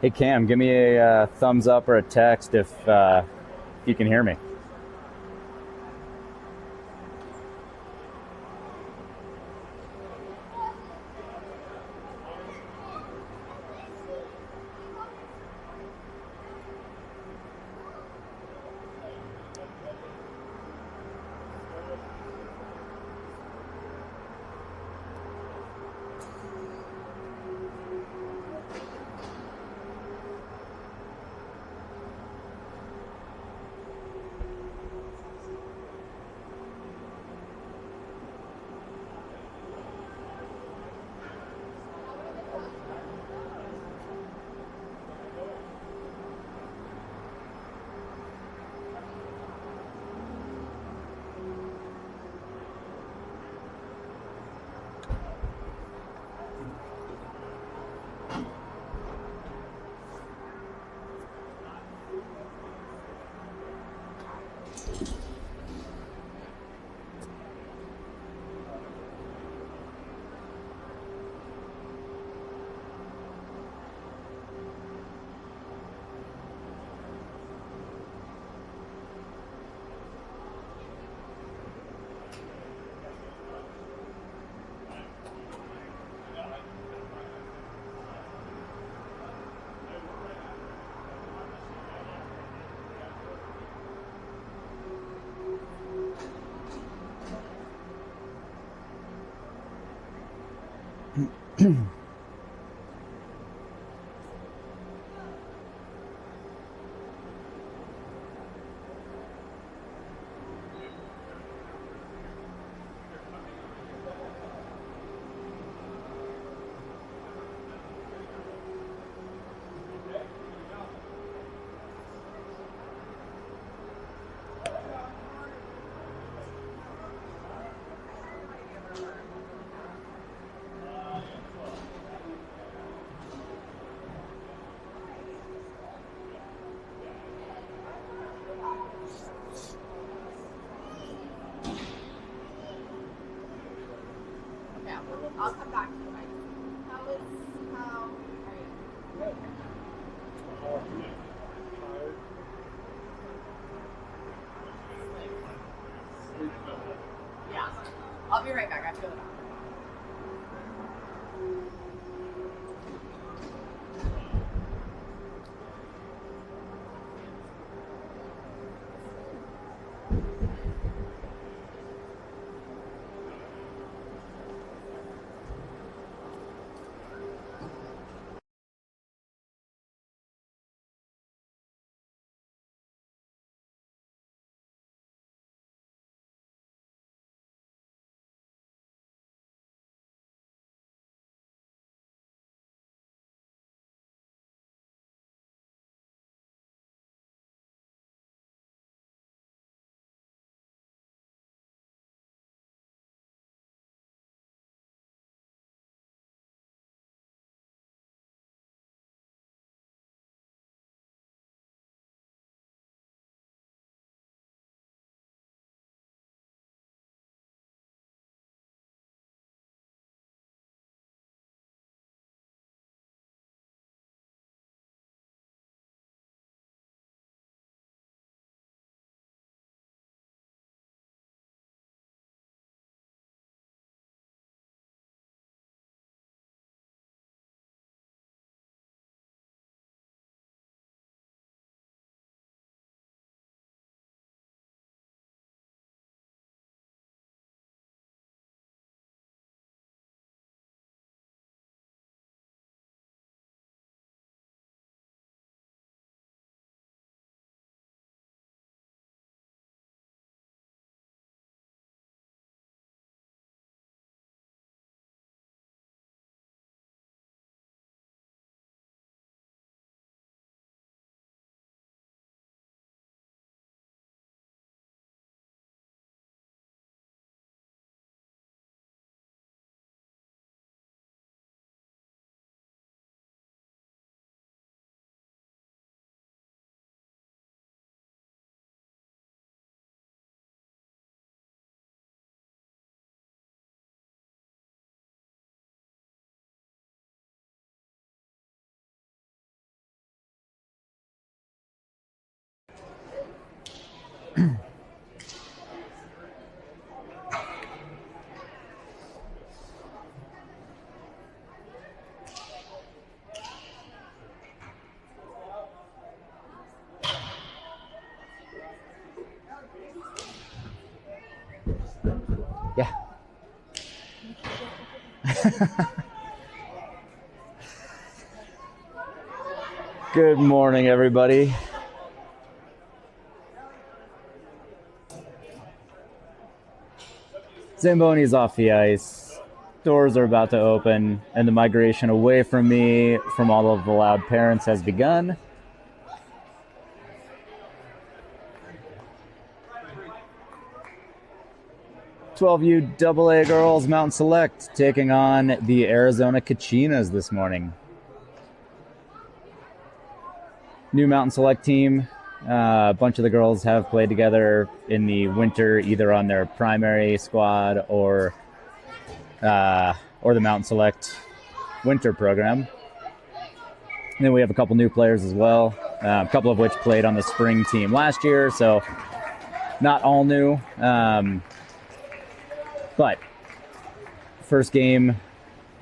Hey Cam, give me a thumbs up or a text if you can hear me. Yeah. Good morning, everybody. Zamboni's off the ice. Doors are about to open, and the migration away from me, from all of the loud parents, has begun. "12U AA girls Mountain Select taking on the Arizona Kachinas this morning. New Mountain Select team. A bunch of the girls have played together in the winter, either on their primary squad or the Mountain Select winter program. And then we have a couple new players as well, a couple of which played on the spring team last year, so not all new. But first game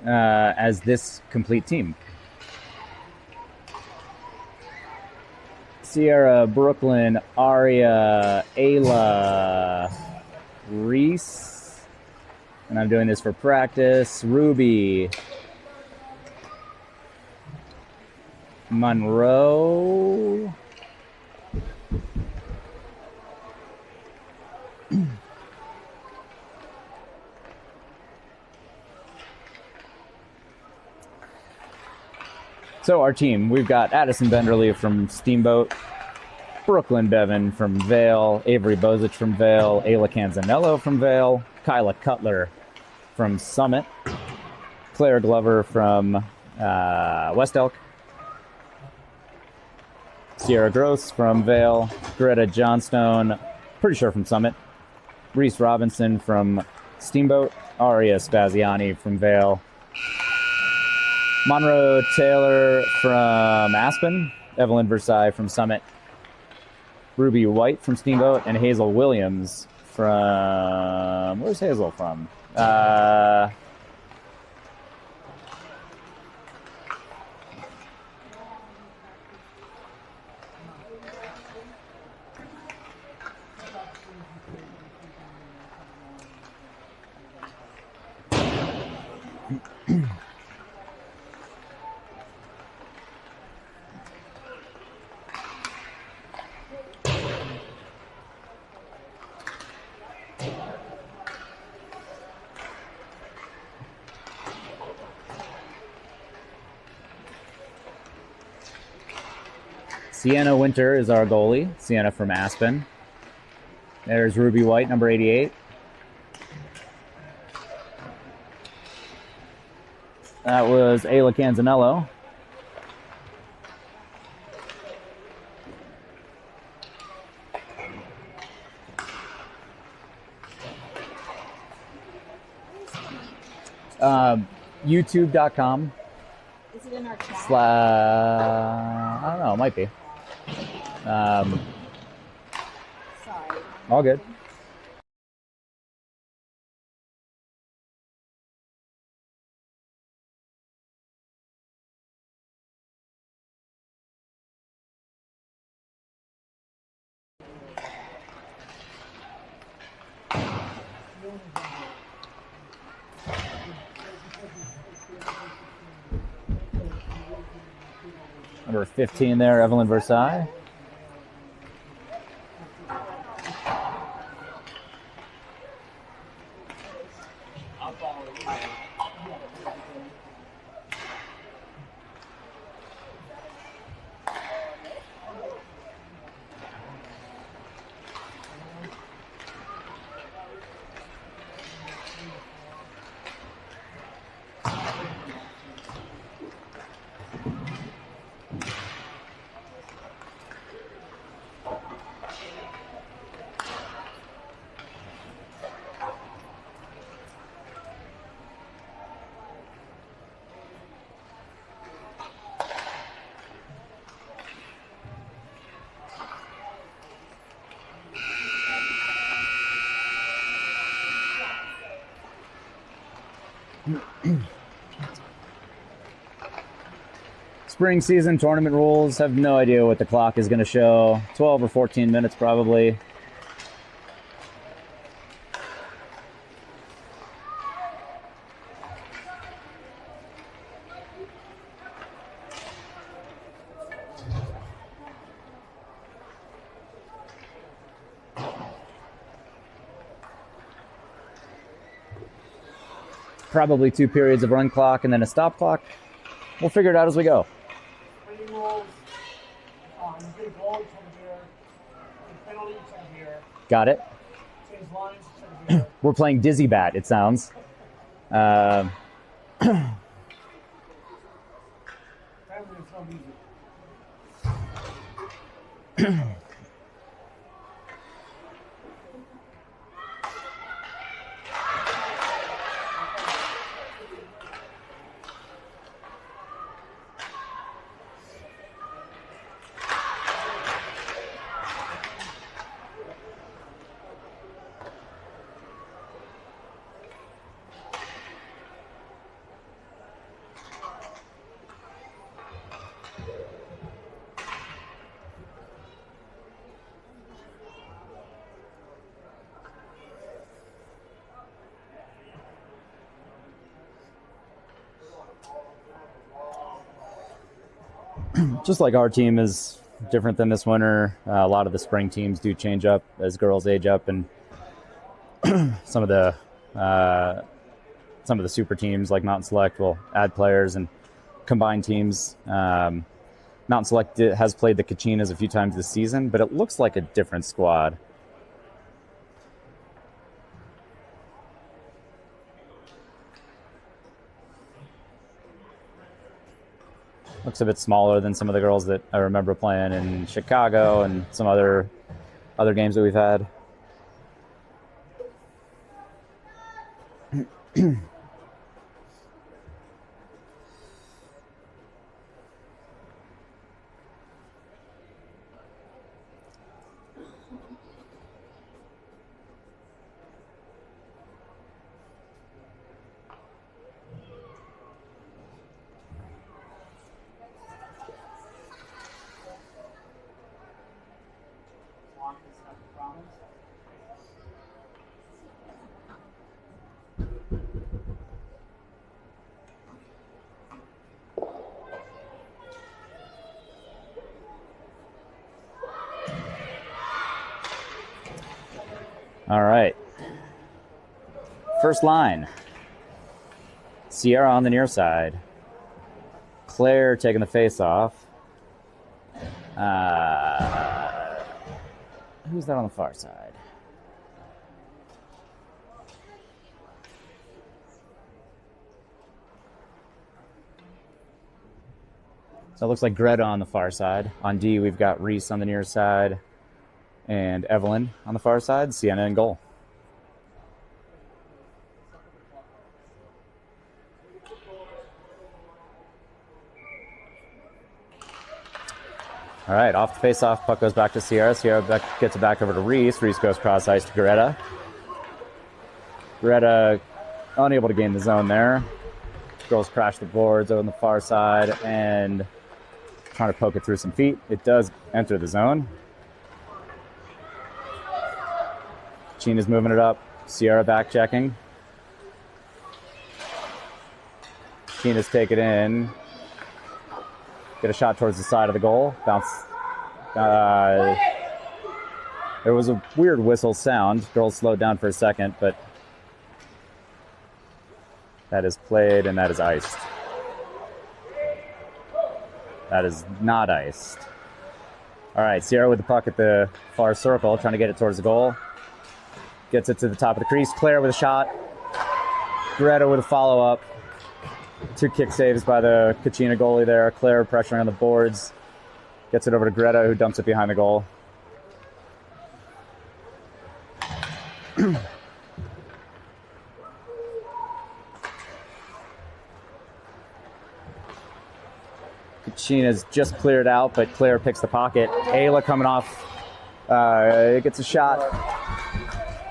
as this complete team. Sierra, Brooklyn, Aria, Ayla, Reese, and I'm doing this for practice, Ruby, Monroe, So our team, we've got Addison Benderly from Steamboat, Brooklyn Bevan from Vail, Avery Bozich from Vail, Ayla Canzanello from Vail, Kyla Cutler from Summit, Claire Glover from West Elk, Sierra Gross from Vail, Greta Johnstone, pretty sure from Summit, Reese Robinson from Steamboat, Aria Spaziani from Vail, Monroe Taylor from Aspen, Evelyn Versailles from Summit, Ruby White from Steamboat, and Hazel Williams from... Where's Hazel from? Sienna Winter is our goalie. Sienna from Aspen. There's Ruby White, number 88. That was Ayla Canzanello. YouTube.com. Is it in our chat? I don't know, it might be. Sorry. All good. Number 15 there, Evelyn Versailles. Spring season tournament rules. Have no idea what the clock is going to show. 12 or 14 minutes probably. Probably 2 periods of run clock and then a stop clock. We'll figure it out as we go. Got it. We're playing Dizzy Bat, it sounds. Just like our team is different than this winter, a lot of the spring teams do change up as girls age up, and some of the super teams like Mountain Select will add players and combine teams. Mountain Select has played the Kachinas a few times this season, but it looks like a different squad. Looks a bit smaller than some of the girls that I remember playing in Chicago and some other games that we've had. All right. First line. Sierra on the near side. Claire taking the face off. Who's that on the far side? So it looks like Greta on the far side. On D, we've got Reese on the near side and Evelyn on the far side. Sienna in goal. All right, off the face-off, puck goes back to Sierra. Sierra gets it back over to Reese. Reese goes cross-ice to Greta. Greta unable to gain the zone there. Girls crash the boards on the far side and trying to poke it through some feet. It does enter the zone. Kachinas moving it up. Sierra back checking. Kachinas take it in. Get a shot towards the side of the goal. Bounce. There was a weird whistle sound. Girls slowed down for a second, but that is played and that is iced. That is not iced. All right, Sierra with the puck at the far circle, trying to get it towards the goal. Gets it to the top of the crease. Claire with a shot. Greta with a follow-up. 2 kick saves by the Kachina goalie there. Claire pressuring on the boards. Gets it over to Greta, who dumps it behind the goal. Kachina's just cleared out, but Claire picks the pocket. Ayla coming off. Gets a shot.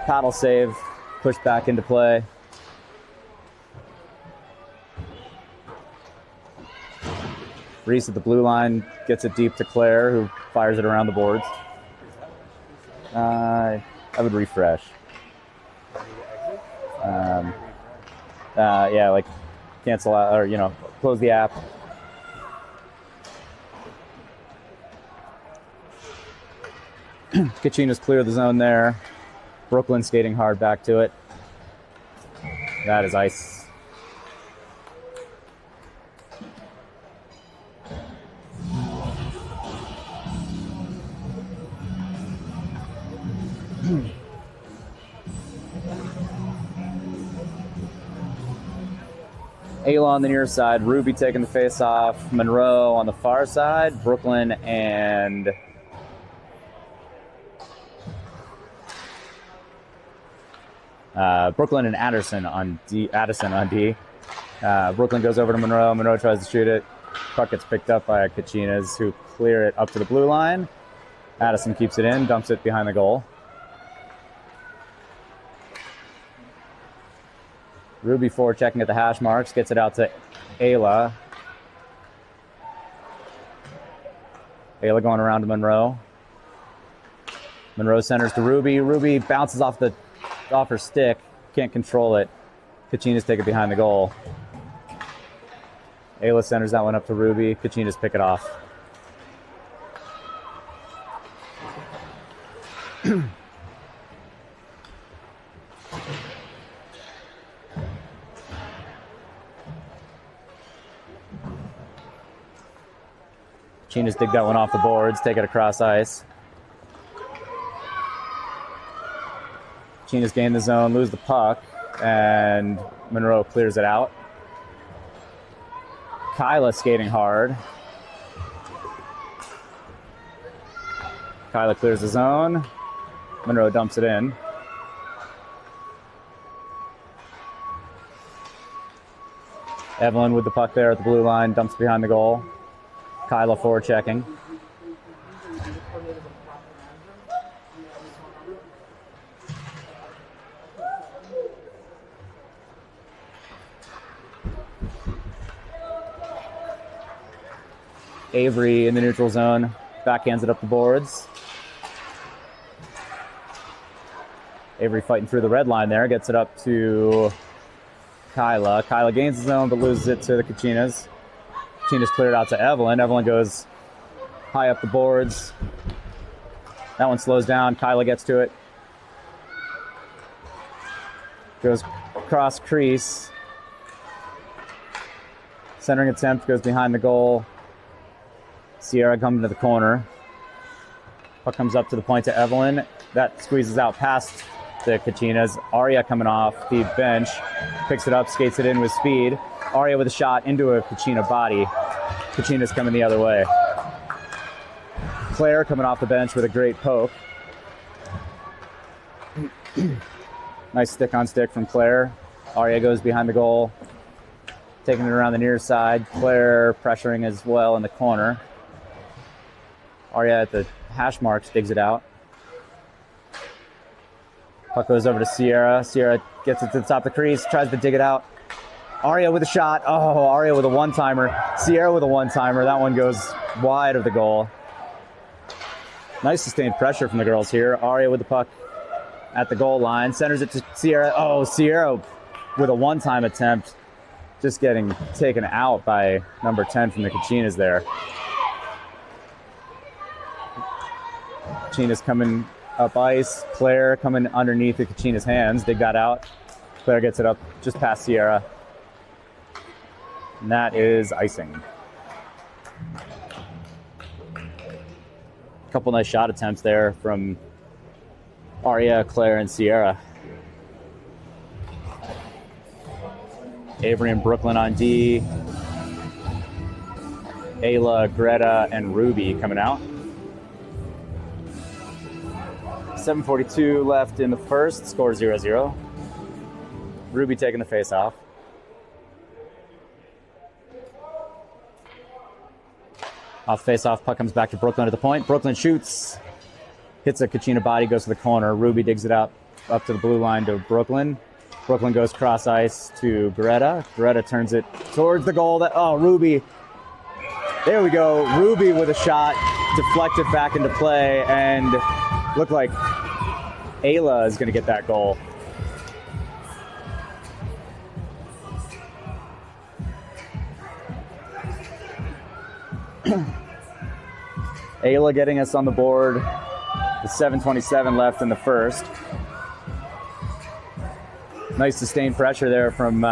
Paddle save. Pushed back into play. Reese at the blue line gets it deep to Claire, who fires it around the boards. I would refresh. Yeah, like cancel out, or close the app. Kachinas clear the zone there. Brooklyn skating hard back to it. That is ice. Ayla on the near side, Ruby taking the face off, Monroe on the far side, Brooklyn and Addison on D. Brooklyn goes over to Monroe. Monroe tries to shoot it. Puck gets picked up by Kachinas, who clear it up to the blue line. Addison keeps it in, dumps it behind the goal. Ruby forward checking at the hash marks, gets it out to Ayla. Ayla going around to Monroe. Monroe centers to Ruby. Ruby bounces off her stick, can't control it. Kachinas take it behind the goal. Ayla centers that one up to Ruby. Kachinas pick it off. Kachinas dig that one off the boards, take it across ice. Kachinas gain the zone, lose the puck, and Monroe clears it out. Kyla skating hard. Kyla clears the zone. Monroe dumps it in. Evelyn with the puck there at the blue line, dumps behind the goal. Kyla forward checking. Avery in the neutral zone, backhands it up the boards. Avery fighting through the red line there, gets it up to Kyla. Kyla gains the zone but loses it to the Kachinas. Kachinas cleared out to Evelyn. Evelyn goes high up the boards. That one slows down. Kyla gets to it. Goes across crease. Centering attempt goes behind the goal. Sierra comes into the corner. Puck comes up to the point to Evelyn. That squeezes out past the Kachinas. Arya coming off the bench. Picks it up, skates it in with speed. Arya with a shot into a Kachina body. Kachina's coming the other way. Claire coming off the bench with a great poke. Nice stick on stick from Claire. Arya goes behind the goal, taking it around the near side. Claire pressuring as well in the corner. Arya at the hash marks digs it out. Puck goes over to Sierra. Sierra gets it to the top of the crease, tries to dig it out. Arya with a shot. Oh, Arya with a one-timer. Sierra with a one-timer. That one goes wide of the goal. Nice sustained pressure from the girls here. Arya with the puck at the goal line. Centers it to Sierra. Oh, Sierra with a one-time attempt. Just getting taken out by number 10 from the Kachinas there. Kachinas coming up ice. Claire coming underneath the Kachinas' hands. Dig that out. Claire gets it up just past Sierra. And that is icing. A couple nice shot attempts there from Arya, Claire, and Sierra. Avery and Brooklyn on D. Ayla, Greta, and Ruby coming out. 7:42 left in the first, score 0-0. Ruby taking the face off. Off face-off, puck comes back to Brooklyn at the point. Brooklyn shoots, hits a Kachina body, goes to the corner. Ruby digs it up to the blue line to Brooklyn. Brooklyn goes cross ice to Greta. Greta turns it towards the goal. Ruby There we go. Ruby with a shot, deflected back into play, and looked like Ayla is going to get that goal. Ayla getting us on the board. With 7:27 left in the first. Nice sustained pressure there from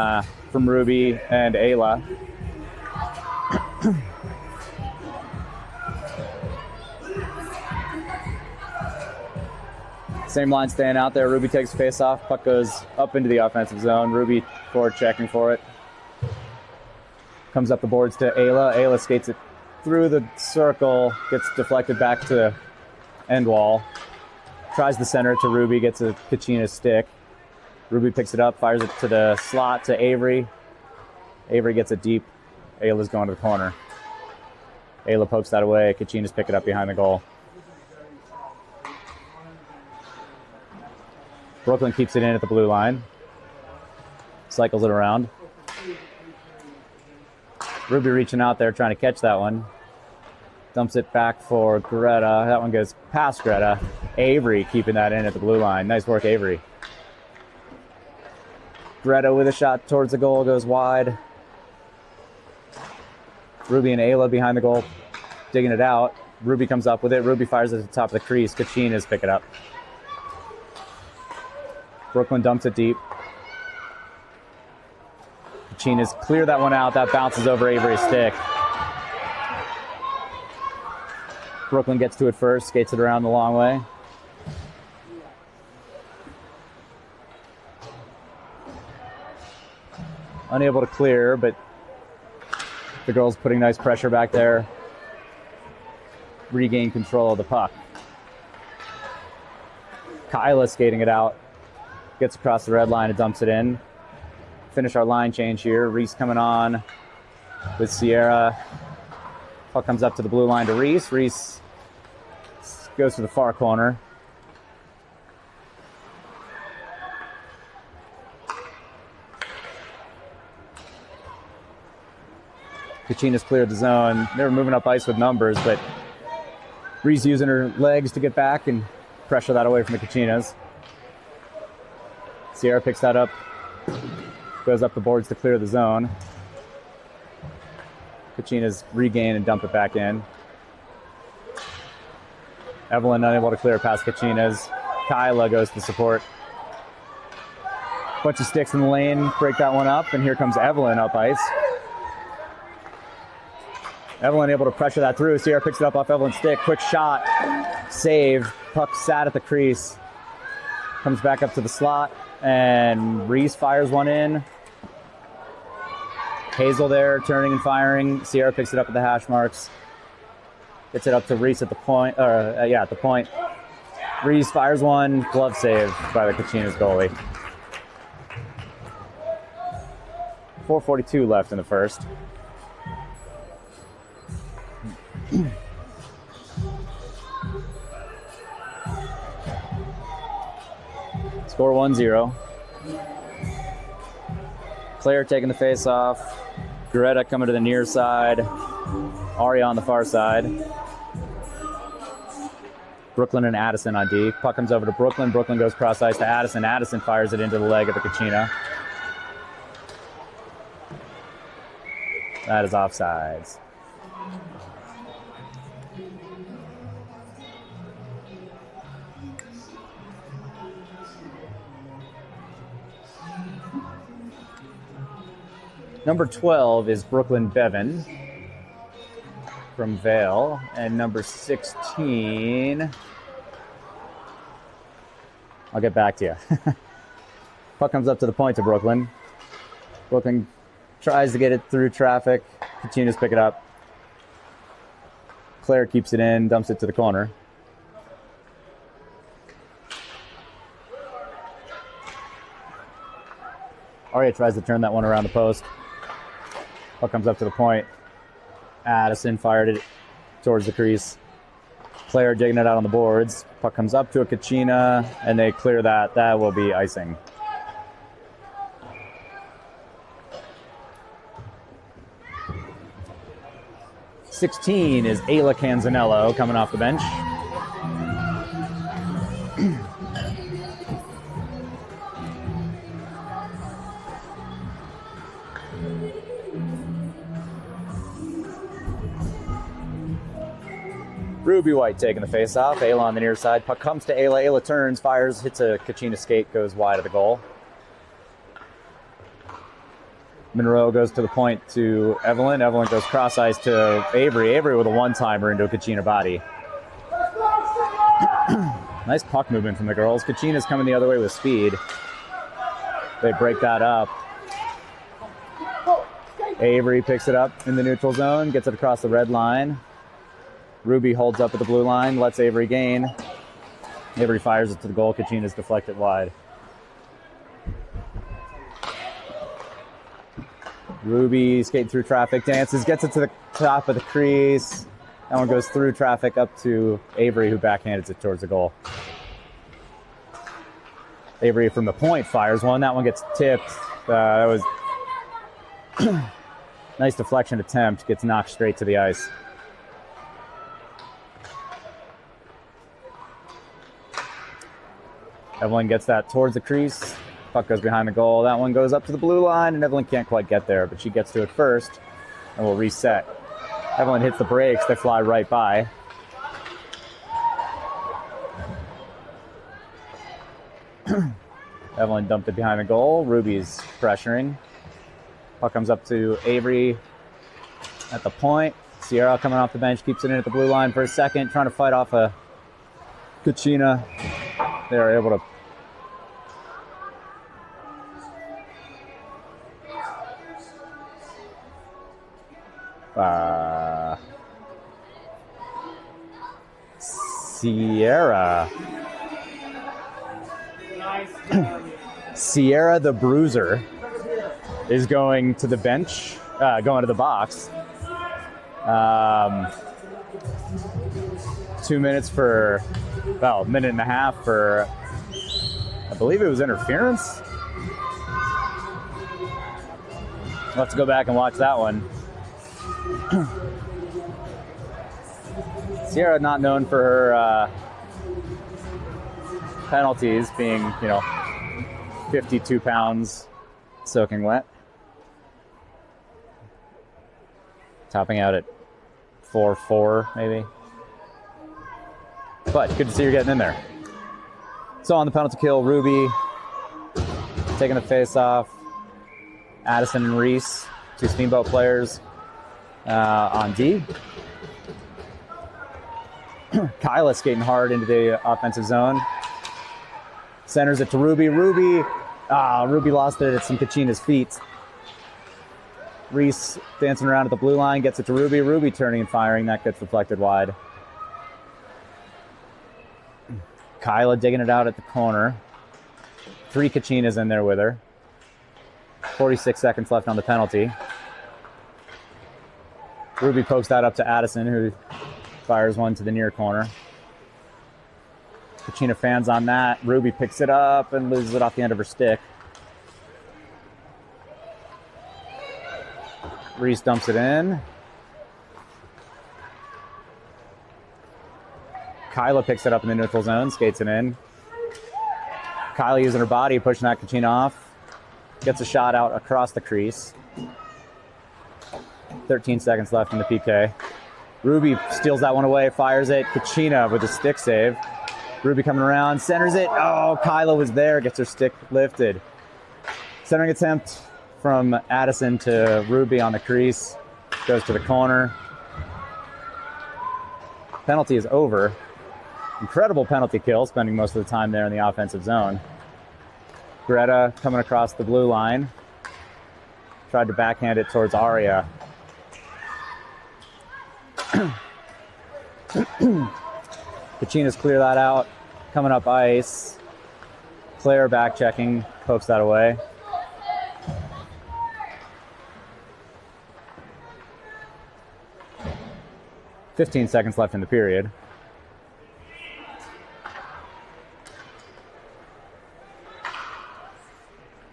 Ruby and Ayla. Same line staying out there. Ruby takes face off. Puck goes up into the offensive zone. Ruby forward checking for it. Comes up the boards to Ayla. Ayla skates it through the circle. Gets deflected back to end wall. Tries the center to Ruby. Gets a Kachinas stick. Ruby picks it up. Fires it to the slot to Avery. Avery gets it deep. Ayla's going to the corner. Ayla pokes that away. Kachinas pick it up behind the goal. Brooklyn keeps it in at the blue line. Cycles it around. Ruby reaching out there trying to catch that one. Dumps it back for Greta. That one goes past Greta. Avery keeping that in at the blue line. Nice work, Avery. Greta with a shot towards the goal, goes wide. Ruby and Ayla behind the goal, digging it out. Ruby comes up with it. Ruby fires it at the top of the crease. Kachinas pick it up. Brooklyn dumps it deep. Kachinas clear that one out. That bounces over Avery's stick. Brooklyn gets to it first, skates it around the long way. Unable to clear, but the girls putting nice pressure back there. Regain control of the puck. Kyla skating it out. Gets across the red line and dumps it in. Finish our line change here. Reese coming on with Sierra. Puck comes up to the blue line to Reese. Reese goes to the far corner. Kachinas cleared the zone. They were moving up ice with numbers, but Reese using her legs to get back and pressure that away from the Kachinas. Sierra picks that up, goes up the boards to clear the zone. Kachinas regain and dump it back in. Evelyn unable to clear past Kachinas. Kyla goes to support. Bunch of sticks in the lane, break that one up, and here comes Evelyn up ice. Evelyn able to pressure that through. Sierra picks it up off Evelyn's stick. Quick shot, save. Puck sat at the crease. Comes back up to the slot, and Reese fires one in. Hazel there, turning and firing. Sierra picks it up at the hash marks. Gets it up to Reese at the point, at the point. Reese fires one, glove save by the Kachinas goalie. 4:42 left in the first. Score 1-0. Claire taking the face off. Greta coming to the near side. Aria on the far side. Brooklyn and Addison on D. Puck comes over to Brooklyn. Brooklyn goes cross ice to Addison. Addison fires it into the leg of the Kachina. That is offsides. Number 12 is Brooklyn Bevan from Vale, and number 16, I'll get back to you. Puck comes up to the point to Brooklyn. Brooklyn tries to get it through traffic. Kachinas pick it up. Claire keeps it in, dumps it to the corner. Aria tries to turn that one around the post. Puck comes up to the point. Addison fired it towards the crease. Claire digging it out on the boards. Puck comes up to a Kachina, and they clear that. That will be icing. 16 is Ayla Canzanello coming off the bench. Ruby White taking the face off. Ayla on the near side. Puck comes to Ayla. Ayla turns, fires, hits a Kachinas skate, goes wide of the goal. Monroe goes to the point to Evelyn. Evelyn goes cross ice to Avery. Avery with a one-timer into a Kachina body. Nice puck movement from the girls. Kachina's coming the other way with speed. They break that up. Avery picks it up in the neutral zone, gets it across the red line. Ruby holds up at the blue line, lets Avery gain. Avery fires it to the goal. Kachina's deflected wide. Ruby skating through traffic, dances, gets it to the top of the crease. That one goes through traffic up to Avery, who backhands it towards the goal. Avery from the point fires one. That one gets tipped. That was nice deflection attempt. Gets knocked straight to the ice. Evelyn gets that towards the crease. Puck goes behind the goal. That one goes up to the blue line, and Evelyn can't quite get there, but she gets to it first, and will reset. Evelyn hits the brakes. They fly right by. Evelyn dumped it behind the goal. Ruby's pressuring. Puck comes up to Avery at the point. Sierra coming off the bench, keeps it in at the blue line for a second, trying to fight off a Kachina. They are able to Sierra. Sierra the Bruiser is going to the bench, going to the box. 2 minutes for, well, minute and a half for, I believe it was interference. We'll have to go back and watch that one. Sierra not known for her penalties, being, 52 pounds soaking wet. Topping out at 4-4 maybe. But good to see her getting in there. So on the penalty kill, Ruby taking the face off. Addison and Reese, two Steamboat players on D. Kyla skating hard into the offensive zone. Centers it to Ruby. Ruby lost it at some Kachina's feet. Reese dancing around at the blue line, gets it to Ruby. Ruby turning and firing. That gets deflected wide. Kyla digging it out at the corner. 3 Kachinas in there with her. 46 seconds left on the penalty. Ruby pokes that up to Addison, who fires one to the near corner. Kachina fans on that. Ruby picks it up and loses it off the end of her stick. Reese dumps it in. Kyla picks it up in the neutral zone, skates it in. Kyla using her body, pushing that Kachina off. Gets a shot out across the crease. 13 seconds left in the PK. Ruby steals that one away, fires it. Kachina with a stick save. Ruby coming around, centers it. Oh, Kyla was there, gets her stick lifted. Centering attempt from Addison to Ruby on the crease. Goes to the corner. Penalty is over. Incredible penalty kill, spending most of the time there in the offensive zone. Greta coming across the blue line. Tried to backhand it towards Aria. Kachinas clear that out. Coming up ice. Claire back checking, pokes that away. "15 seconds left in the period.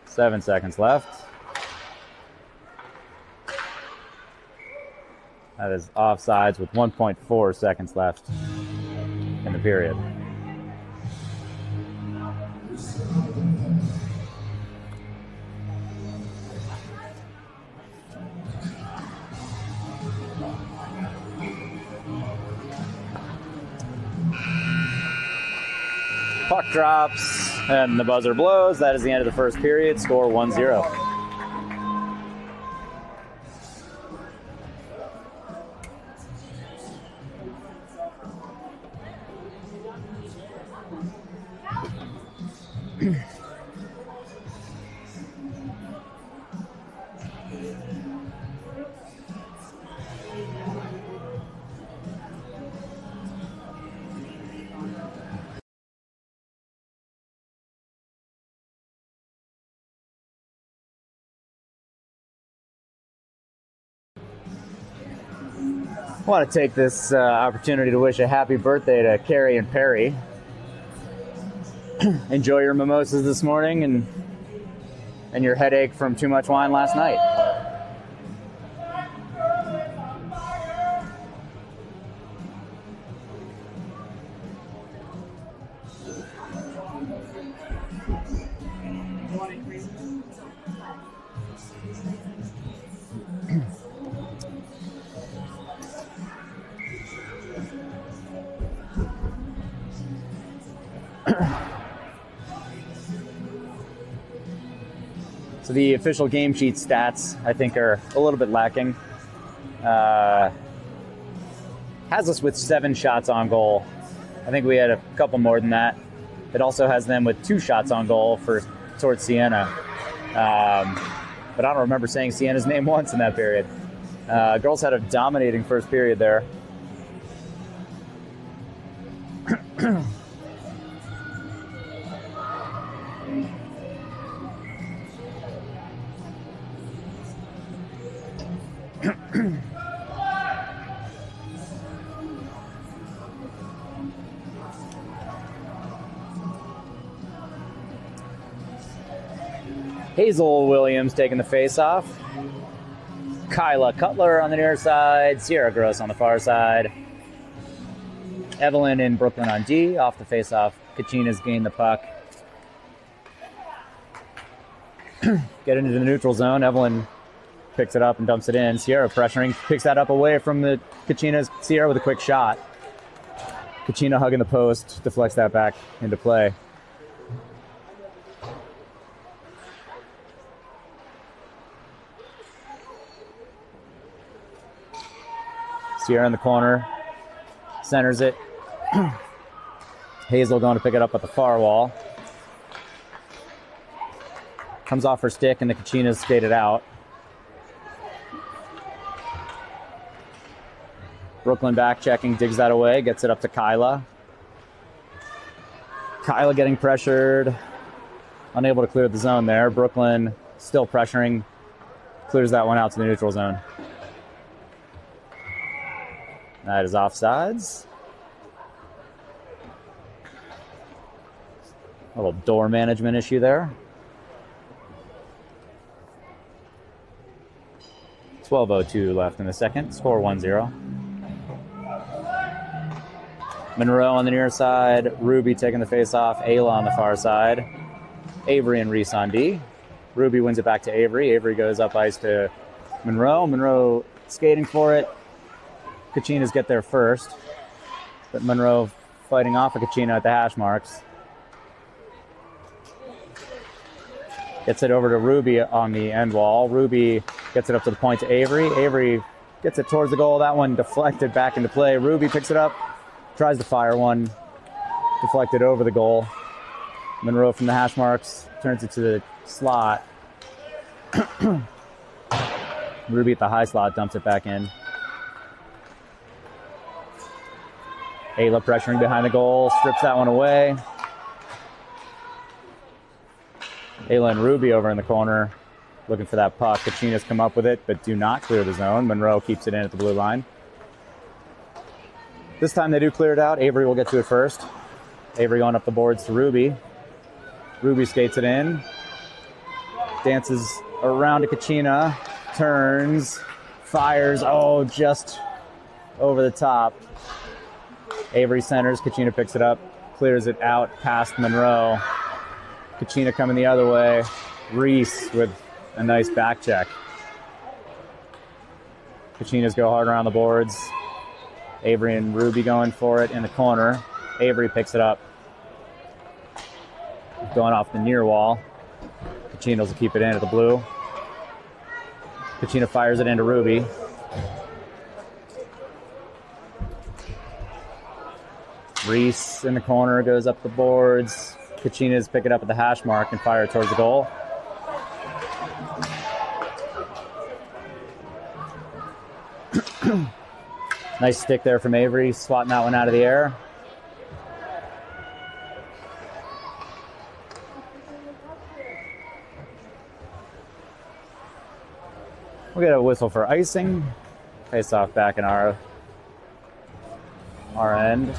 "7 seconds left. That is offsides with 1.4 seconds left in the period. Puck drops and the buzzer blows. That is the end of the first period. Score 1-0. I want to take this opportunity to wish a happy birthday to Carrie and Perry. Enjoy your mimosas this morning and your headache from too much wine last night. So the official game sheet stats, I think, are a little bit lacking. Has us with 7 shots on goal. I think we had a couple more than that. It also has them with 2 shots on goal towards Siena. But I don't remember saying Siena's name once in that period. Girls had a dominating first period there. Hazel Williams taking the face-off. Kyla Cutler on the near side. Sierra Gross on the far side. Evelyn and Brooklyn on D. Off the face-off, Kachinas gain the puck. Get into the neutral zone. Evelyn picks it up and dumps it in. Sierra pressuring, picks that up away from the Kachinas. Sierra with a quick shot. Kachina hugging the post, deflects that back into play. Sierra in the corner, centers it. Hazel going to pick it up at the far wall. Comes off her stick and the Kachinas skated out. Brooklyn back checking, digs that away, gets it up to Kyla. Kyla getting pressured, unable to clear the zone there. Brooklyn still pressuring, clears that one out to the neutral zone. That is offsides. A little door management issue there. 12:02 left in the second. Score 1-0. Monroe on the near side. Ruby taking the face-off. Ayla on the far side. Avery and Reese on D. Ruby wins it back to Avery. Avery goes up ice to Monroe. Monroe skating for it. Kachinas get there first, but Monroe fighting off of Kachina at the hash marks. Gets it over to Ruby on the end wall. Ruby gets it up to the point to Avery. Avery gets it towards the goal. That one deflected back into play. Ruby picks it up, tries to fire one, deflected over the goal. Monroe from the hash marks turns it to the slot. Ruby at the high slot dumps it back in. Ayla pressuring behind the goal, strips that one away. Ayla and Ruby over in the corner, looking for that puck. Kachinas come up with it, but do not clear the zone. Monroe keeps it in at the blue line. This time they do clear it out. Avery will get to it first. Avery going up the boards to Ruby. Ruby skates it in. Dances around to Kachina. Turns. Fires. Oh, just over the top. Avery centers. Kachina picks it up, clears it out past Monroe. Kachina coming the other way. Reese with a nice back check. Kachinas go hard around the boards. Avery and Ruby going for it in the corner. Avery picks it up. Going off the near wall. Kachinas will keep it in at the blue. Kachina fires it into Ruby. Reese in the corner goes up the boards. Kachinas pick it up at the hash mark and fire it towards the goal. Nice stick there from Avery, swatting that one out of the air. We'll get a whistle for icing. Face off back in our end.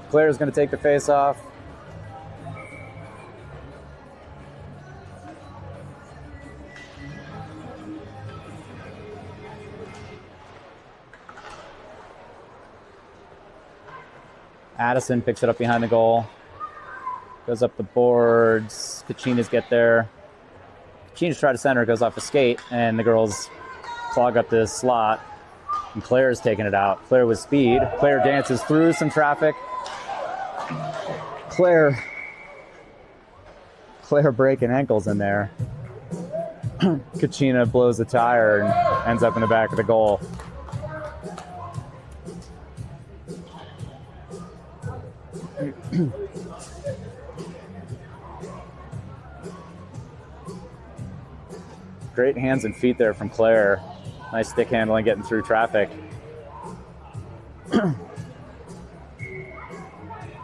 Claire's going to take the face off. Addison picks it up behind the goal. Goes up the boards. Kachinas get there. Kachinas try to center, goes off the skate, and the girls clog up the slot. And Claire's taking it out. Claire with speed. Claire dances through some traffic. Claire breaking ankles in there. Kachina blows the tire and ends up in the back of the goal. Great hands and feet there from Claire. Nice stick handling, getting through traffic.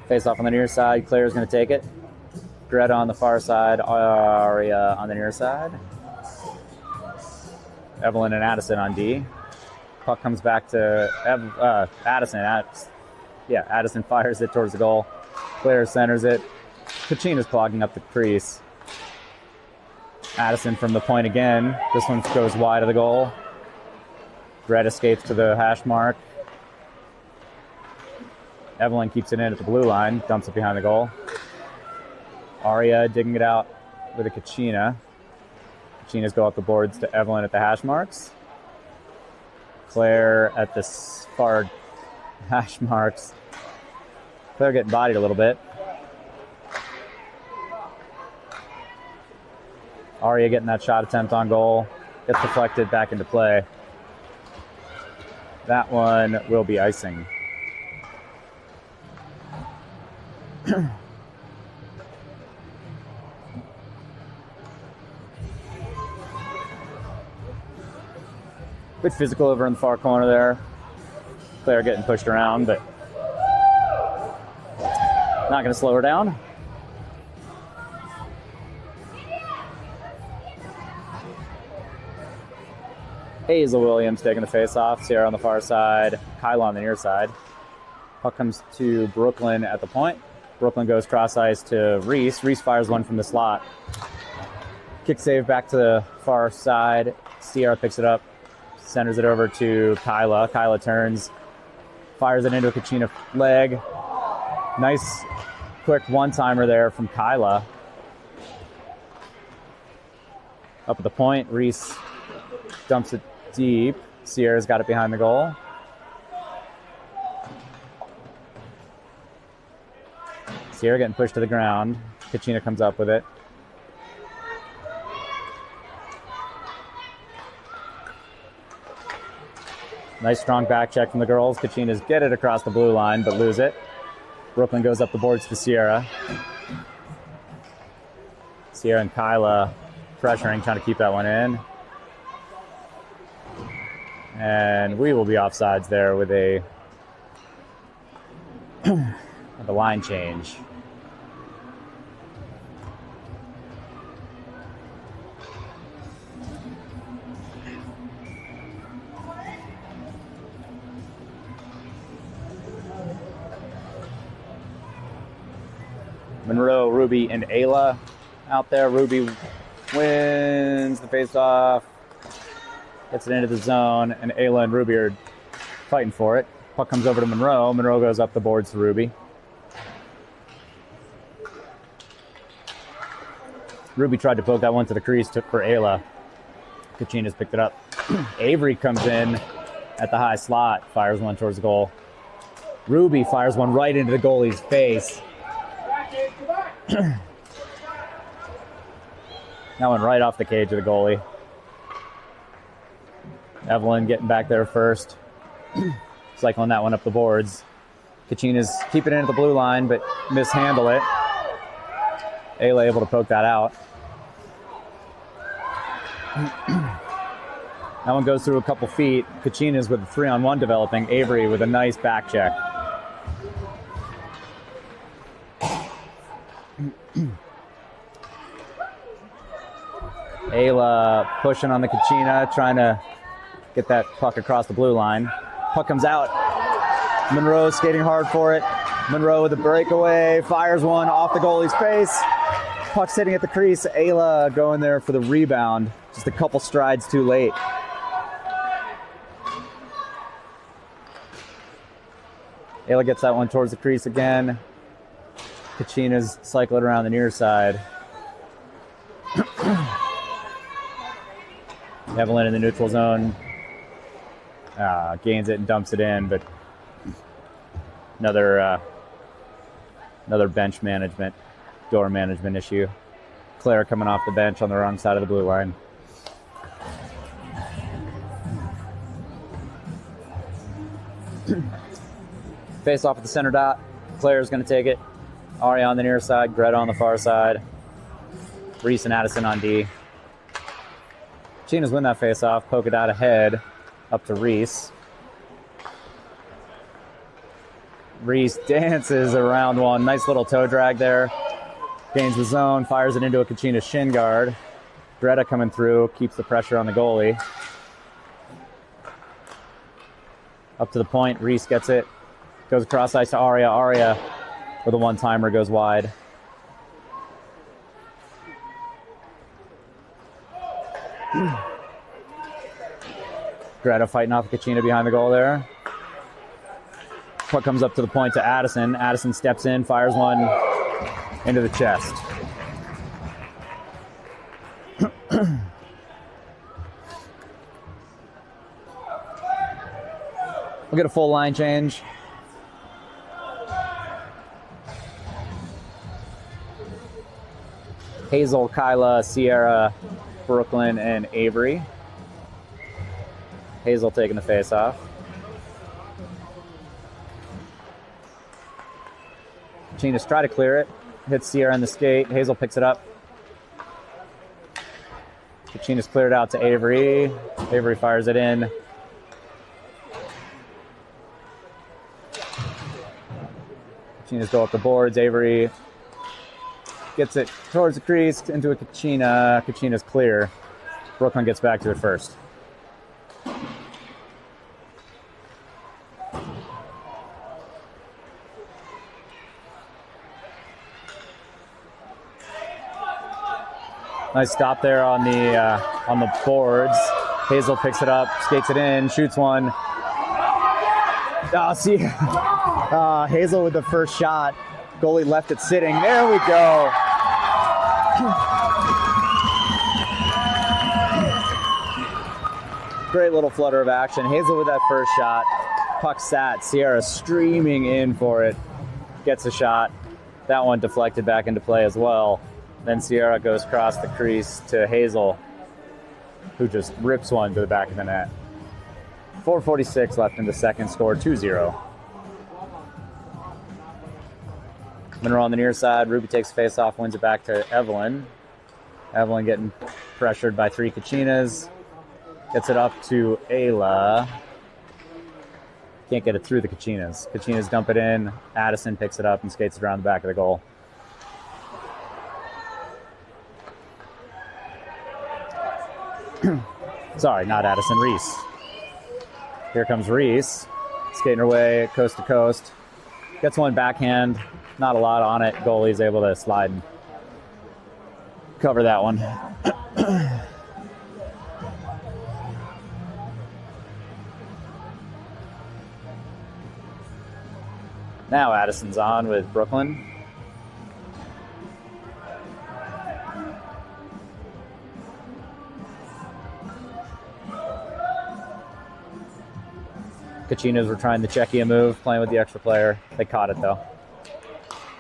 Face off on the near side. Claire's going to take it. Greta on the far side. Aria on the near side. Evelyn and Addison on D. Puck comes back to Addison. Addison fires it towards the goal. Claire centers it. Kachina's clogging up the crease. Addison from the point again. This one goes wide of the goal. Greta skates to the hash mark. Evelyn keeps it in at the blue line, dumps it behind the goal. Aria digging it out with a Kachina. Kachinas go up the boards to Evelyn at the hash marks. Claire at the far hash marks. Claire getting bodied a little bit. Aria getting that shot attempt on goal. Gets deflected back into play. That one will be icing. Bit physical over in the far corner there. Claire getting pushed around, but not going to slow her down. Hazel Williams taking the face off. Sierra on the far side. Kyla on the near side. Puck comes to Brooklyn at the point. Brooklyn goes cross ice to Reese. Reese fires one from the slot. Kick save back to the far side. Sierra picks it up. Centers it over to Kyla. Kyla turns. Fires it into a Kachina leg. Nice quick one-timer there from Kyla. Up at the point. Reese dumps it deep. Sierra's got it behind the goal. Sierra getting pushed to the ground. Kachina comes up with it. Nice strong back check from the girls. Kachinas get it across the blue line, but lose it. Brooklyn goes up the boards to Sierra. Sierra and Kyla pressuring, trying to keep that one in. And we will be offsides there with a the line change. Monroe, Ruby, and Ayla out there. Ruby wins the face-off, gets it into the zone, and Ayla and Ruby are fighting for it. Puck comes over to Monroe. Monroe goes up the boards to Ruby. Ruby tried to poke that one to the crease for Ayla. Kachinas picked it up. Avery comes in at the high slot, fires one towards the goal. Ruby fires one right into the goalie's face. That one right off the cage of the goalie. Evelyn getting back there first. Cycling that one up the boards. Kachinas keep it in at the blue line, but mishandle it. Ayla able to poke that out. That one goes through a couple feet. Kachinas with a 3-on-1 developing. Avery with a nice back check. Ayla pushing on the Kachina, trying to get that puck across the blue line. Puck comes out. Monroe skating hard for it. Monroe with a breakaway, fires one off the goalie's face. Puck sitting at the crease. Ayla going there for the rebound. Just a couple strides too late. Ayla gets that one towards the crease again. Kachinas cycle it around the near side. Evelyn in the neutral zone. Gains it and dumps it in, but another bench management, door management issue. Claire coming off the bench on the wrong side of the blue line. Face off at the center dot. Claire's going to take it. Aria on the near side, Greta on the far side. Reese and Addison on D. Kachinas win that face off, poke it out ahead, up to Reese. Reese dances around one. Nice little toe drag there. Gains the zone, fires it into a Kachinas shin guard. Greta coming through, keeps the pressure on the goalie. Up to the point, Reese gets it. Goes across ice to Aria. Aria with a one-timer goes wide. Greta fighting off Kachina behind the goal there. Puck comes up to the point to Addison. Addison steps in, fires one into the chest. We'll get a full line change. Hazel, Kyla, Sierra, Brooklyn, and Avery. Hazel taking the face off. Kachinas try to clear it. Hits Sierra in the skate. Hazel picks it up. Kachinas cleared out to Avery. Avery fires it in. Kachinas go up the boards. Avery gets it towards the crease into a Kachina. Kachina's clear. Brooklyn gets back to it first. Nice stop there on the boards. Hazel picks it up, skates it in, shoots one. Hazel with the first shot. Goalie left it sitting. There we go. Great little flutter of action. Hazel with that first shot. Puck sat. Sierra streaming in for it. Gets a shot. That one deflected back into play as well. Then Sierra goes across the crease to Hazel, who just rips one to the back of the net. 4:46 left in the second, score 2-0. Monroe on the near side. Ruby takes the face off, wins it back to Evelyn. Evelyn getting pressured by three Kachinas. Gets it up to Ayla. Can't get it through the Kachinas. Kachinas dump it in. Addison picks it up and skates it around the back of the goal. Sorry, not Addison, Reese. Here comes Reese, skating her way coast to coast. Gets one backhand, Not a lot on it. Goalie's able to slide and cover that one. Now Addison's on with Brooklyn. Kachinas were trying the Czechia move, playing with the extra player. They caught it, though.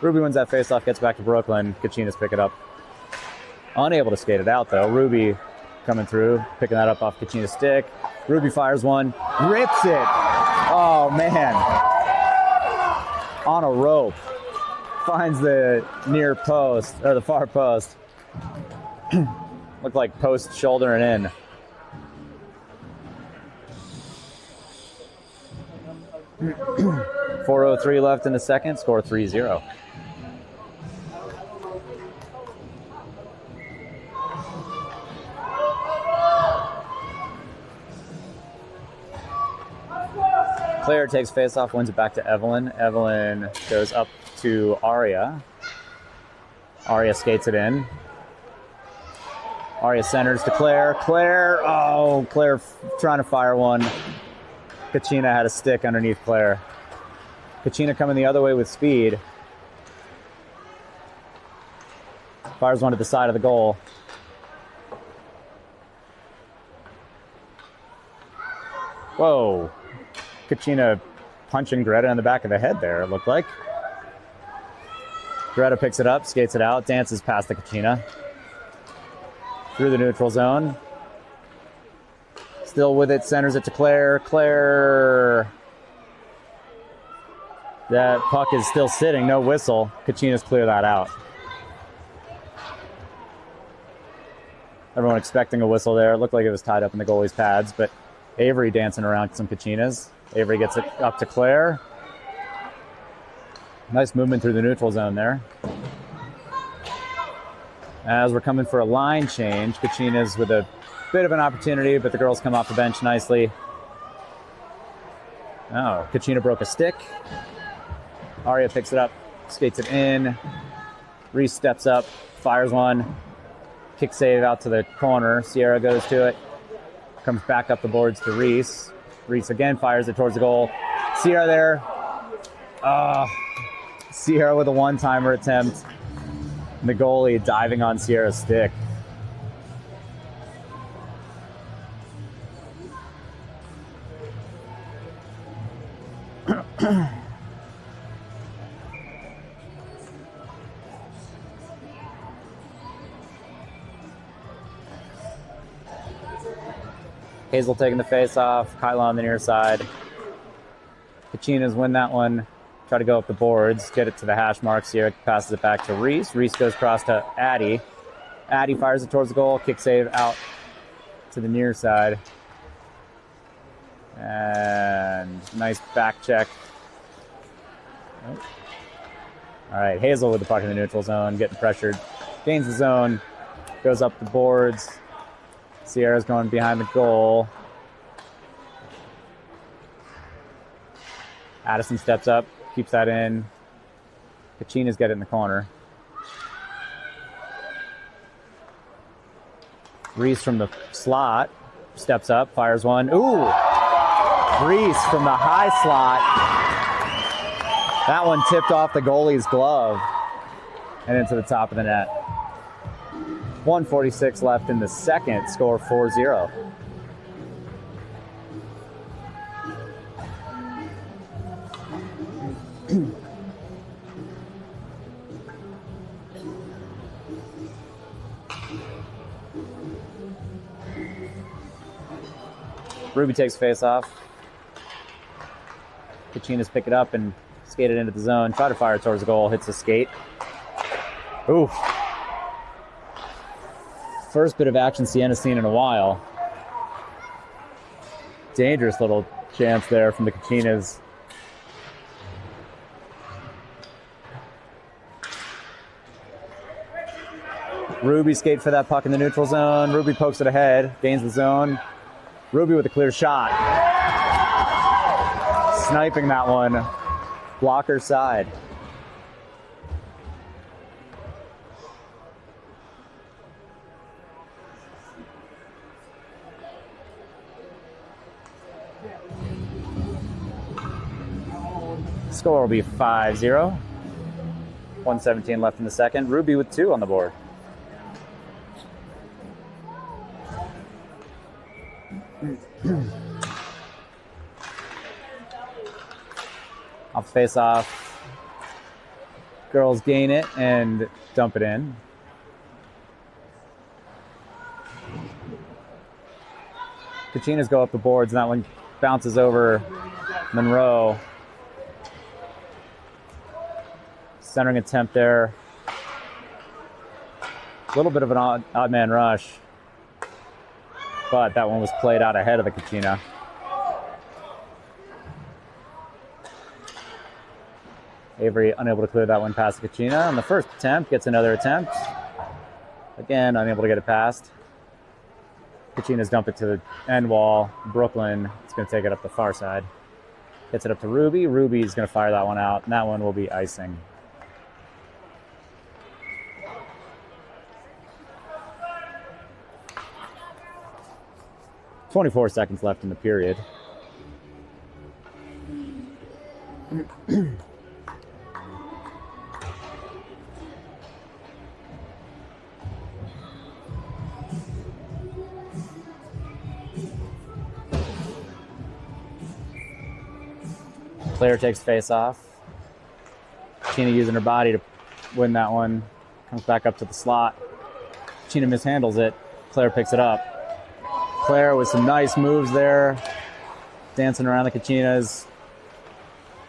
Ruby wins that faceoff, gets back to Brooklyn. Kachinas pick it up. Unable to skate it out, though. Ruby coming through, picking that up off Kachinas' stick. Ruby fires one, rips it. Oh, man. On a rope. Finds the near post, or the far post. Looked like post shouldering in. .403 left in the second, score 3-0. Claire takes faceoff, wins it back to Evelyn. Evelyn goes up to Aria. Aria skates it in. Aria centers to Claire. Claire trying to fire one. Kachina had a stick underneath Claire. Kachina coming the other way with speed. Fires one to the side of the goal. Whoa. Kachina punching Greta in the back of the head there, it looked like. Greta picks it up, skates it out, dances past the Kachina. Through the neutral zone. Still with it, centers it to Claire. Claire. That puck is still sitting, no whistle. Kachinas clear that out. Everyone expecting a whistle there. It looked like it was tied up in the goalie's pads, but Avery dancing around some Kachinas. Avery gets it up to Claire. Nice movement through the neutral zone there. As we're coming for a line change, Kachinas with a bit of an opportunity, but the girls come off the bench nicely. Oh, Kachina broke a stick. Aria picks it up, skates it in. Reese steps up, fires one. Kick save out to the corner. Sierra goes to it. Comes back up the boards to Reese. Reese again fires it towards the goal. Sierra there. Sierra with a one-timer attempt. And the goalie diving on Sierra's stick. Hazel taking the face off. Kyla on the near side. Kachinas win that one. Try to go up the boards. Get it to the hash marks here. Passes it back to Reese. Reese goes across to Addie. Addie fires it towards the goal. Kick save out to the near side. And nice back check. Oh. All right, Hazel with the puck in the neutral zone. Getting pressured. Gains the zone. Goes up the boards. Sierra's going behind the goal. Addison steps up, keeps that in. Kachina's got it in the corner. Reese from the slot steps up, fires one. Ooh! Reese from the high slot. That one tipped off the goalie's glove and into the top of the net. 1:46 left in the second, score 4-0. Ruby takes face off. Kachinas pick it up and skate it into the zone. Try to fire towards the goal, hits the skate. Ooh. First bit of action Sienna's seen in a while. Dangerous little chance there from the Kachinas. Ruby skates for that puck in the neutral zone. Ruby pokes it ahead, gains the zone. Ruby with a clear shot. Sniping that one. Blocker side. Score will be 5-0. 1:17 left in the second. Ruby with 2 on the board. Off face off. Girls gain it and dump it in. Kachinas go up the boards, and that one bounces over Monroe. Centering attempt there. A little bit of an odd man rush, but that one was played out ahead of the Kachina. Avery unable to clear that one past the Kachina. On the first attempt, gets another attempt. Again, unable to get it past. Kachinas dump it to the end wall. Brooklyn is going to take it up the far side. Gets it up to Ruby. Ruby's going to fire that one out, and that one will be icing. "24 seconds left in the period." Player takes face off. Tina using her body to win that one. Comes back up to the slot. Tina mishandles it. Claire picks it up. Claire with some nice moves there. Dancing around the Kachinas.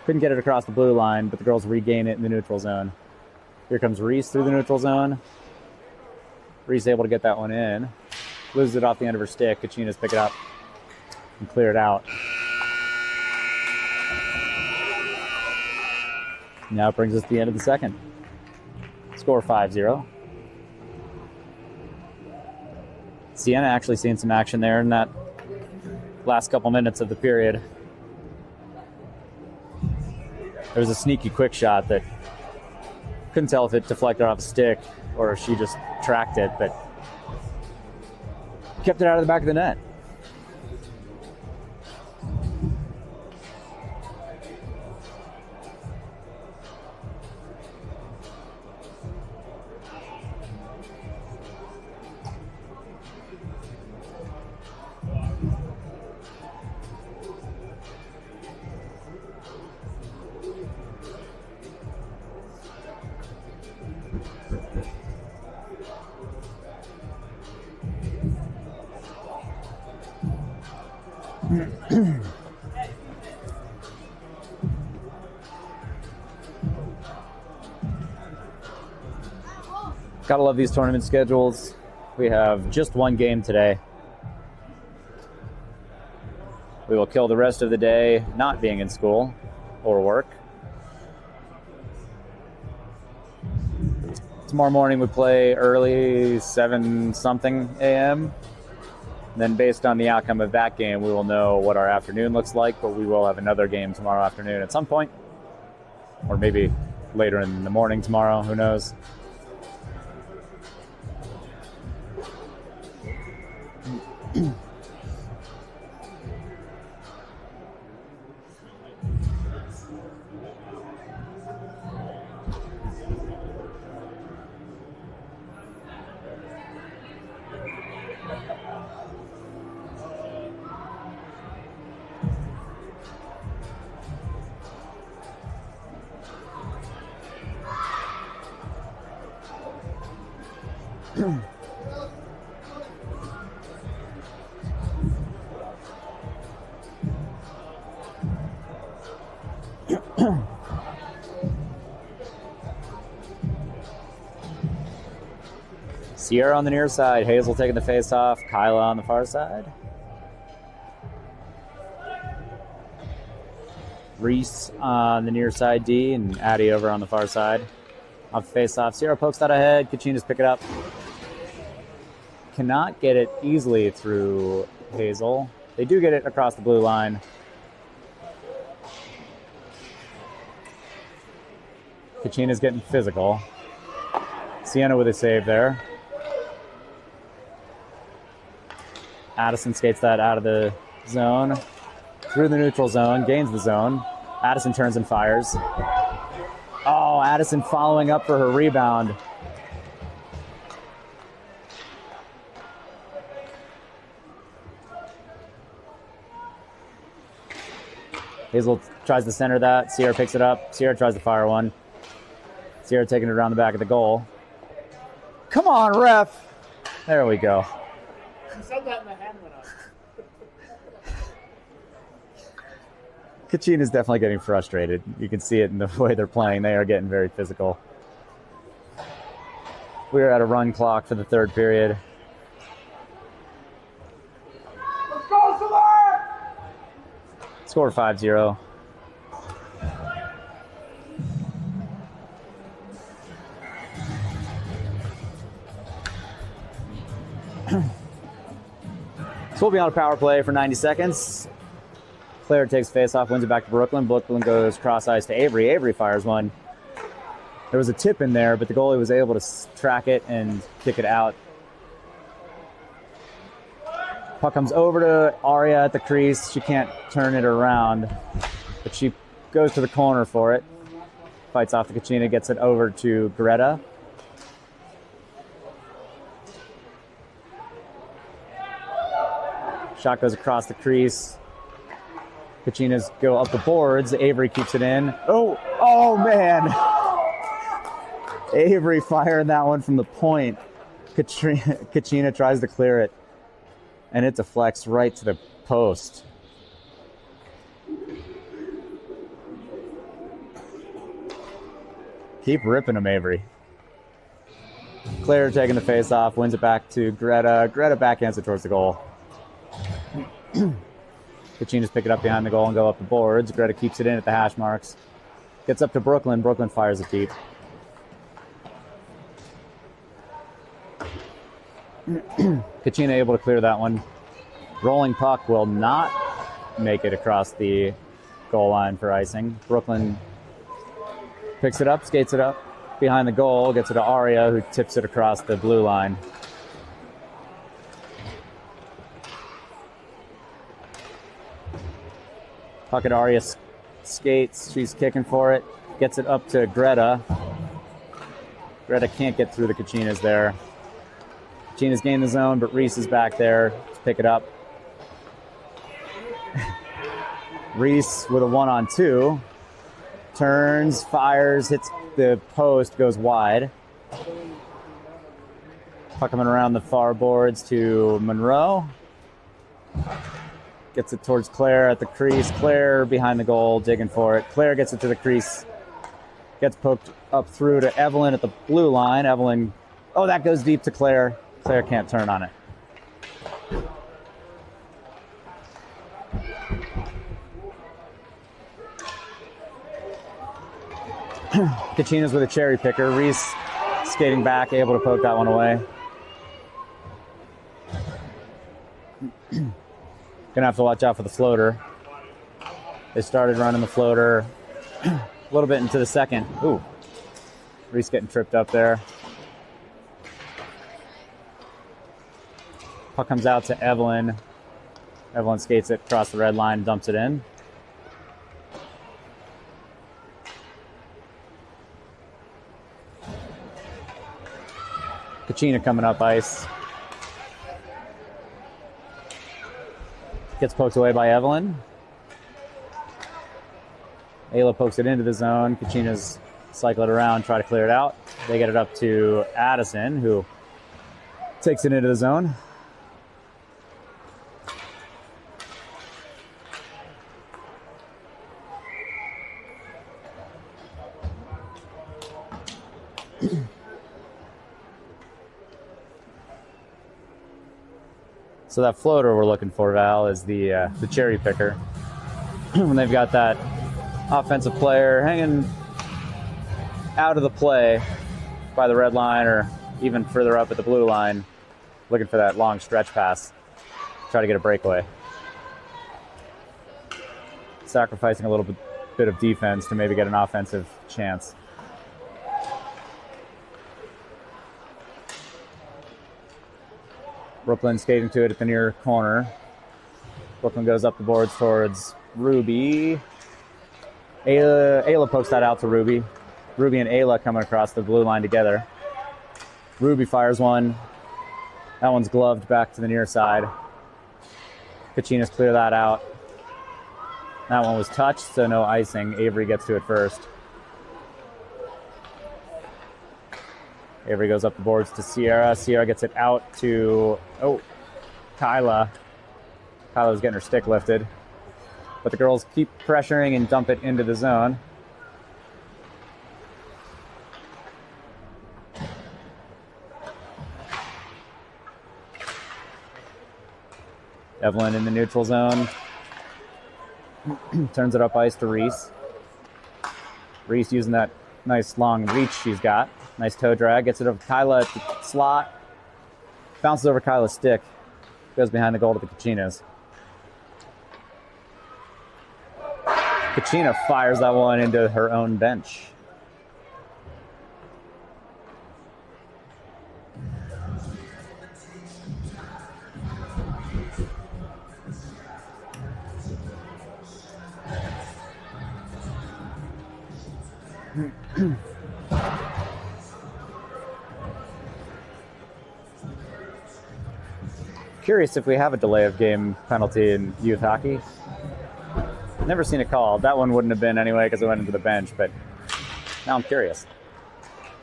Couldn't get it across the blue line, but the girls regain it in the neutral zone. Here comes Reese through the neutral zone. Reese able to get that one in. Loses it off the end of her stick. Kachinas pick it up and clear it out. Now it brings us to the end of the second. Score 5-0. Sienna actually seeing some action there in that last couple minutes of the period. There was a sneaky quick shot that couldn't tell if it deflected off a stick or if she just tracked it, but kept it out of the back of the net. Gotta love these tournament schedules. We have just one game today. We will kill the rest of the day not being in school or work. Tomorrow morning we play early, 7-something a.m. Then based on the outcome of that game, we will know what our afternoon looks like, but we will have another game tomorrow afternoon at some point. Or maybe later in the morning tomorrow, who knows. Sierra on the near side, Hazel taking the face off, Kyla on the far side. Reese on the near side D, and Addie over on the far side. Off the face off, Sierra pokes that ahead, Kachinas pick it up. Cannot get it easily through Hazel. They do get it across the blue line. Kachina's getting physical. Sienna with a save there. Addison skates that out of the zone. through the neutral zone, gains the zone. Addison turns and fires. Oh, Addison following up for her rebound. Hazel tries to center that. Sierra picks it up. Sierra tries to fire one. Sierra taking it around the back of the goal. Come on, ref. There we go. You said that and the hand went up. Kachinas definitely getting frustrated. You can see it in the way they're playing. They are getting very physical. We are at a run clock for the third period. Let's go, Samar! Score 5-0. So we'll be on a power play for 90 seconds. Claire takes face-off, wins it back to Brooklyn. Brooklyn goes cross-ice to Avery. Avery fires one. There was a tip in there, but the goalie was able to track it and kick it out. Puck comes over to Aria at the crease. She can't turn it around, but she goes to the corner for it. Fights off the Kachina, gets it over to Greta. Shot goes across the crease. Kachinas go up the boards. Avery keeps it in. Oh man! Avery firing that one from the point. Kachina tries to clear it, and it deflects right to the post. Keep ripping him, Avery. Claire taking the face off, wins it back to Greta. Greta backhands it towards the goal. Kachinas pick it up behind the goal and go up the boards. Greta keeps it in at the hash marks. Gets up to Brooklyn. Brooklyn fires it deep. Kachina able to clear that one. Rolling puck will not make it across the goal line for icing. Brooklyn picks it up, skates it up behind the goal, gets it to Aria, who tips it across the blue line. Puck at Aria skates. She's kicking for it. Gets it up to Greta. Greta can't get through the Kachinas there. Kachinas gain the zone, but Reese is back there to pick it up. Reese with a 1-on-2. Turns, fires, hits the post, goes wide. Puck coming around the far boards to Monroe. Gets it towards Claire at the crease. Claire behind the goal, digging for it. Claire gets it to the crease. Gets poked up through to Evelyn at the blue line. Evelyn, oh, that goes deep to Claire. Claire can't turn on it. Kachinas with a cherry picker. Reese skating back, able to poke that one away. Gonna have to watch out for the floater. They started running the floater a little bit into the second. Ooh, Reese getting tripped up there. Puck comes out to Evelyn. Evelyn skates it across the red line, dumps it in. Kachina coming up ice. Gets poked away by Evelyn. Ayla pokes it into the zone. Kachina's cycle it around, try to clear it out. They get it up to Addison, who takes it into the zone. So that floater we're looking for, Val, is the cherry picker. When they've got that offensive player hanging out of the play by the red line or even further up at the blue line, looking for that long stretch pass, try to get a breakaway. Sacrificing a little bit of defense to maybe get an offensive chance. Brooklyn skating to it at the near corner. Brooklyn goes up the boards towards Ruby. Ayla pokes that out to Ruby. Ruby and Ayla coming across the blue line together. Ruby fires one. That one's gloved back to the near side. Kachinas clear that out. That one was touched, so no icing. Avery gets to it first. Avery goes up the boards to Sierra. Sierra gets it out to, Kyla. Kyla's getting her stick lifted. But the girls keep pressuring and dump it into the zone. Evelyn in the neutral zone. Turns it up ice to Reese. Reese using that nice long reach she's got. Nice toe drag. Gets it over Kyla at the slot. Bounces over Kyla's stick. Goes behind the goal to the Kachinas. Kachina fires that one into her own bench. Curious if we have a delay of game penalty in youth hockey. Never seen it called. That one wouldn't have been anyway because it went into the bench, but now I'm curious.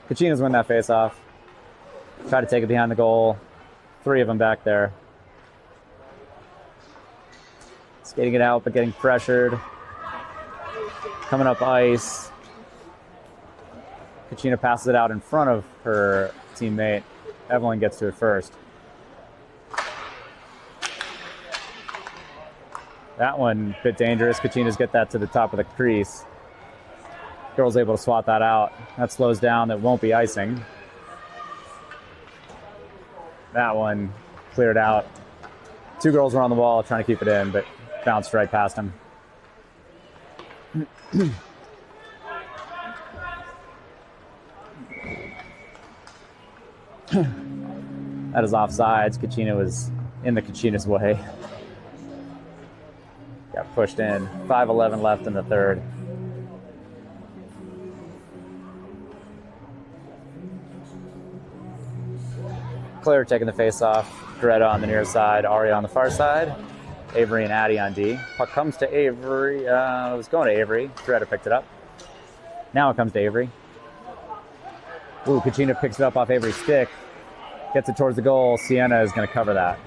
Kachinas win that face-off. Try to take it behind the goal. 3 of them back there. Skating it out, but getting pressured. Coming up ice. Kachina passes it out in front of her teammate. Evelyn gets to it first. That one, a bit dangerous. Kachinas get that to the top of the crease. Girl's able to swat that out. That slows down. That won't be icing. That one cleared out. 2 girls were on the wall trying to keep it in, but bounced right past him. That is offsides. Kachina was in the Kachinas way. Got pushed in. 5:11 left in the third. Claire taking the face off. Greta on the near side. Aria on the far side. Avery and Addie on D. Puck comes to Avery. It was going to Avery. Greta picked it up. Now it comes to Avery. Ooh, Kachina picks it up off Avery's stick. Gets it towards the goal. Sienna is going to cover that.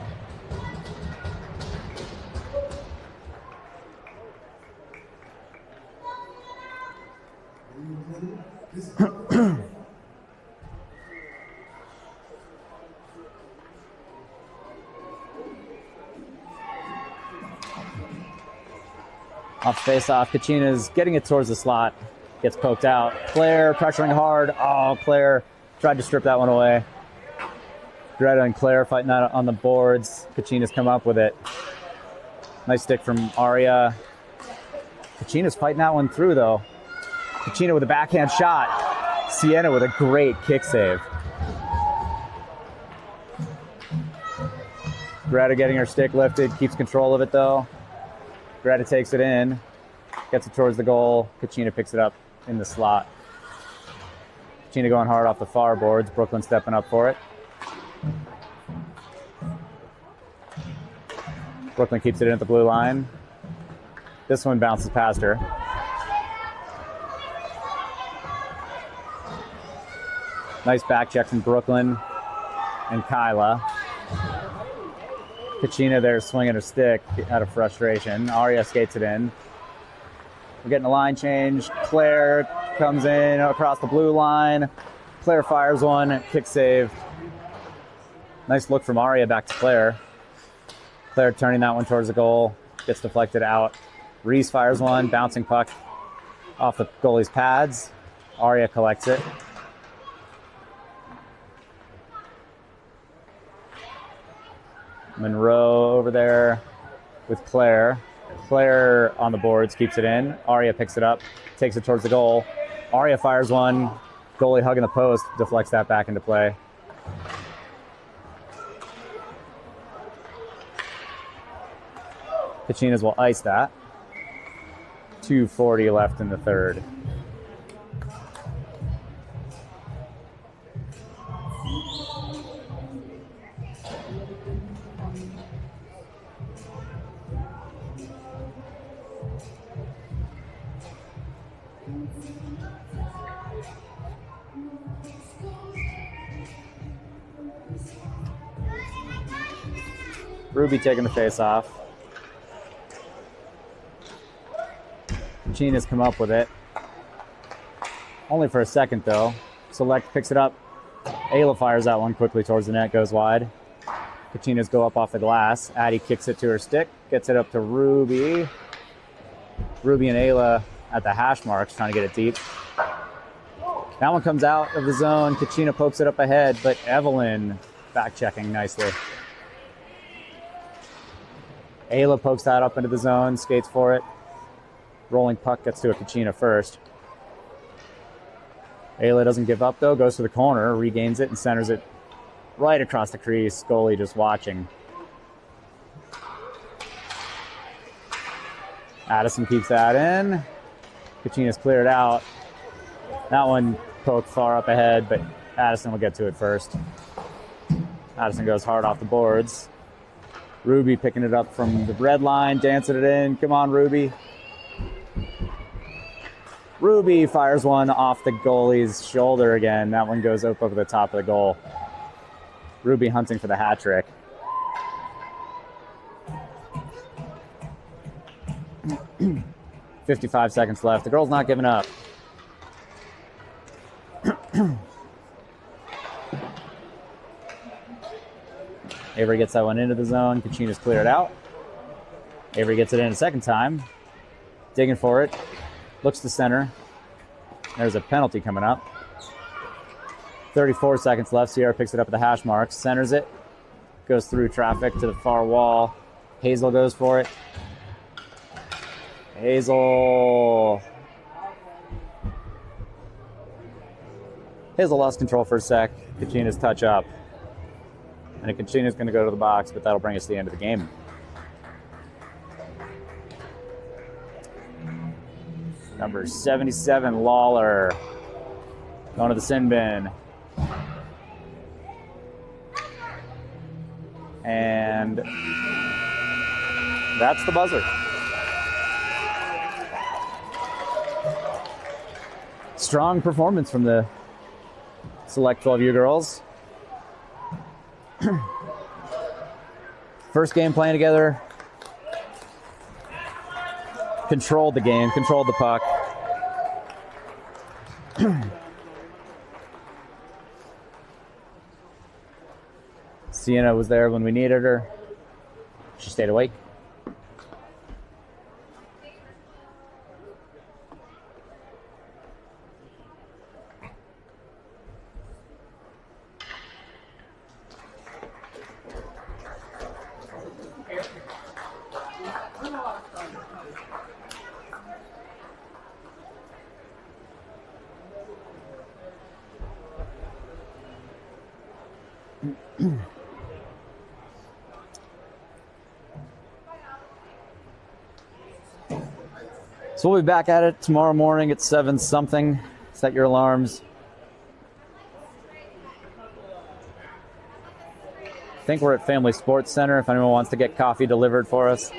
Off face-off, Kachina's getting it towards the slot. Gets poked out. Claire pressuring hard. Oh, Claire tried to strip that one away. Greta and Claire fighting that on the boards. Kachina's come up with it. Nice stick from Aria. Kachina's fighting that one through, though. Kachina with a backhand shot. Sienna with a great kick save. Greta getting her stick lifted. Keeps control of it, though. Greta takes it in, gets it towards the goal. Kachina picks it up in the slot. Kachina going hard off the far boards. Brooklyn stepping up for it. Brooklyn keeps it in at the blue line. This one bounces past her. Nice back check from Brooklyn and Kyla. Kachina there swinging her stick out of frustration. Aria skates it in. We're getting a line change. Claire comes in across the blue line. Claire fires one. Kick save. Nice look from Aria back to Claire. Claire turning that one towards the goal. Gets deflected out. Reese fires one. Bouncing puck off the goalie's pads. Aria collects it. Monroe over there with Claire. Claire on the boards, keeps it in. Aria picks it up, takes it towards the goal. Aria fires one. Goalie hugging the post, deflects that back into play. Kachinas will ice that. 2:40 left in the third. Ruby taking the face off. Kachinas come up with it. Only for a second, though. Select picks it up. Ayla fires that one quickly towards the net, goes wide. Kachinas go up off the glass. Addie kicks it to her stick, gets it up to Ruby. Ruby and Ayla at the hash marks, trying to get it deep. That one comes out of the zone. Kachina pokes it up ahead, but Evelyn back checking nicely. Ayla pokes that up into the zone, skates for it. Rolling puck gets to a Kachina first. Ayla doesn't give up, though, goes to the corner, regains it, and centers it right across the crease. Goalie just watching. Addison keeps that in. Kachina's cleared out. That one poked far up ahead, but Addison will get to it first. Addison goes hard off the boards. Ruby picking it up from the red line, dancing it in. Come on, Ruby. Ruby fires one off the goalie's shoulder again. That one goes up over the top of the goal. Ruby hunting for the hat trick. "55 seconds left. The girl's not giving up. Avery gets that one into the zone. Kachina's cleared out. Avery gets it in a second time. Digging for it. Looks to center. There's a penalty coming up. 34 seconds left. Sierra picks it up at the hash marks. Centers it. Goes through traffic to the far wall. Hazel goes for it. Hazel lost control for a sec. Kachina's touch up. And Kachina's going to go to the box, but that'll bring us to the end of the game. Number 77, Lawler, going to the sin bin. And that's the buzzer. Strong performance from the Select 12U girls. First game playing together. Controlled the game, controlled the puck. Sienna was there when we needed her. She stayed awake. So we'll be back at it tomorrow morning at 7 something. Set your alarms. I think we're at Family Sports Center if anyone wants to get coffee delivered for us.